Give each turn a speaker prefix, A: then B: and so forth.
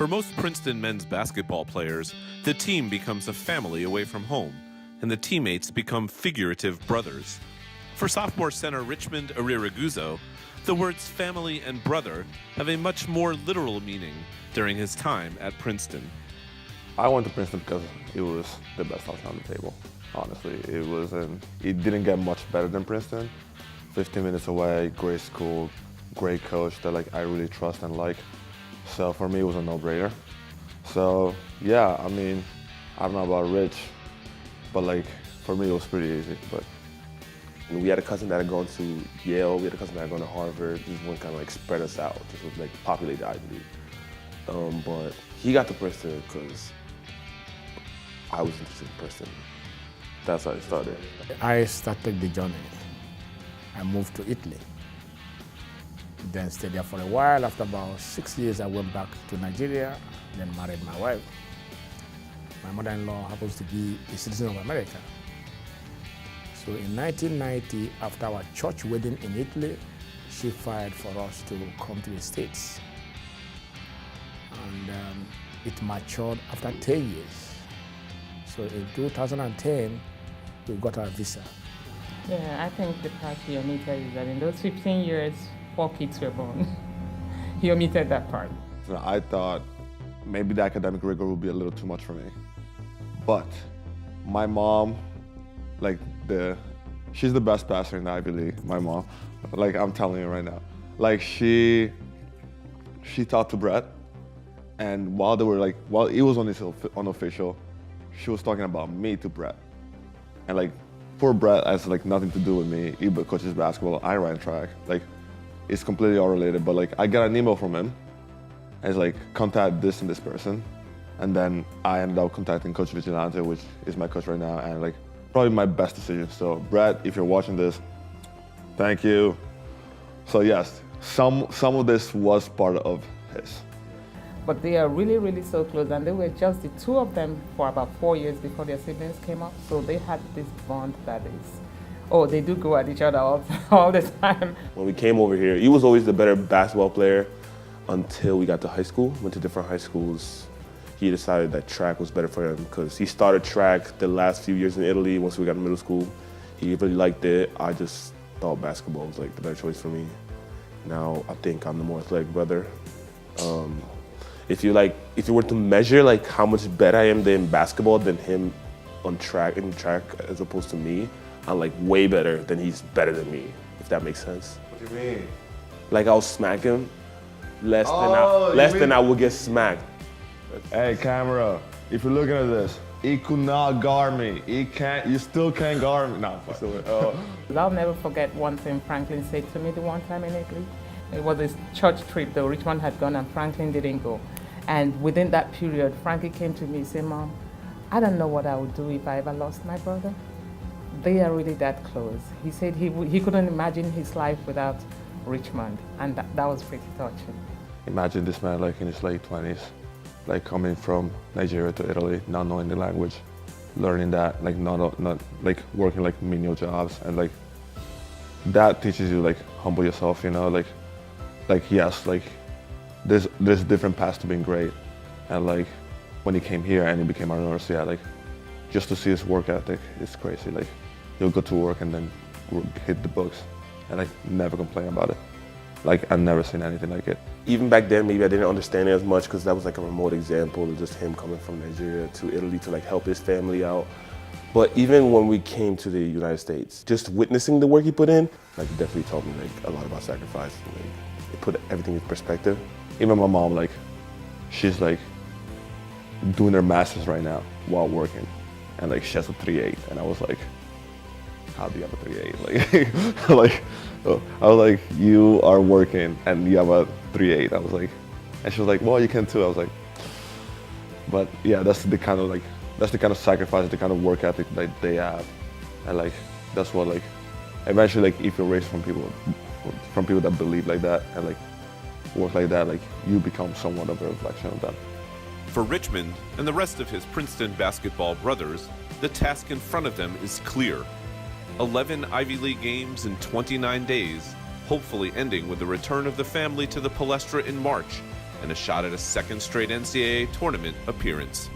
A: For most Princeton men's basketball players, the team becomes a family away from home, and the teammates become figurative brothers. For sophomore center Richmond Ariraguzo, the words family and brother have a much more literal meaning during his time at Princeton.
B: I went to Princeton because it was the best option on the table, honestly. It didn't get much better than Princeton. 15 minutes away, great school, great coach that I really trust and like. So for me, it was a no-brainer. So yeah, I mean, I don't know about Rich, but for me, it was pretty easy. But
C: we had a cousin that had gone to Yale. We had a cousin that had gone to Harvard. This one kind of spread us out. This was populate the Ivy League. But he got to Princeton because I was interested in Princeton. That's how it started.
D: I started the journey. I moved to Italy. Then stayed there for a while. After about 6 years, I went back to Nigeria, then married my wife. My mother-in-law happens to be a citizen of America. So in 1990, after our church wedding in Italy, she filed for us to come to the States. And it matured after 10 years. So in 2010, we got our visa.
E: Yeah, I think the part he omitted is that in those 15 years, 4 kids were born. He omitted that part.
B: so I thought maybe the academic rigor would be a little too much for me. But my mom, she's the best passer in the Ivy League, my mom. I'm telling you right now. She talked to Brett, and while it was unofficial, she was talking about me to Brett. And poor Brett has nothing to do with me. He coaches basketball, I ran track. It's completely unrelated, but I got an email from him. And it's contact this and this person. And then I ended up contacting Coach Vigilante, which is my coach right now, and probably my best decision. So Brett, if you're watching this, thank you. So yes, some of this was part of his.
E: But they are really, really so close, and they were just the two of them for about 4 years before their siblings came up. So they had this bond that is, they do go at each other all the time.
C: When we came over here, he was always the better basketball player until we got to high school. Went to different high schools. He decided that track was better for him because he started track the last few years in Italy. Once we got to middle school, he really liked it. I just thought basketball was the better choice for me. Now I think I'm the more athletic brother. If you were to measure how much better I am in basketball than him in track as opposed to me, I'm way better than he's better than me, if that makes sense.
B: What do you mean?
C: I'll smack him less than I would get smacked.
B: Hey, camera, if you're looking at this, he could not guard me. You still can't guard me. No,
E: I'll never forget one thing Franklin said to me the one time in Italy. It was this church trip, though Richmond had gone and Franklin didn't go. And within that period, Frankie came to me and said, Mom, I don't know what I would do if I ever lost my brother. They are really that close. He said he couldn't imagine his life without Richmond, and that was pretty touching.
B: Imagine this man in his late 20s, coming from Nigeria to Italy, not knowing the language, learning that, not working menial jobs, and that teaches you humble yourself, yes, there's different paths to being great, and when he came here and he became our nurse, just to see his work ethic is crazy. He'll go to work and then hit the books, and never complain about it. I've never seen anything like it.
C: Even back then, maybe I didn't understand it as much because that was a remote example of just him coming from Nigeria to Italy to help his family out. But even when we came to the United States, just witnessing the work he put in, it definitely taught me a lot about sacrifice. It put everything in perspective.
B: Even my mom, she's doing her master's right now while working, and she has a 3.8, and I was how do you have a 3.8? I was you are working and you have a 3.8. I was and she was well, you can too. I was but yeah, that's the kind of sacrifice, the kind of work ethic that they have, and that's what eventually if you're raised from people that believe like that and work like that, you become somewhat of a reflection of them.
A: For Richmond and the rest of his Princeton basketball brothers, the task in front of them is clear. 11 Ivy League games in 29 days, hopefully ending with the return of the family to the Palestra in March and a shot at a second straight NCAA tournament appearance.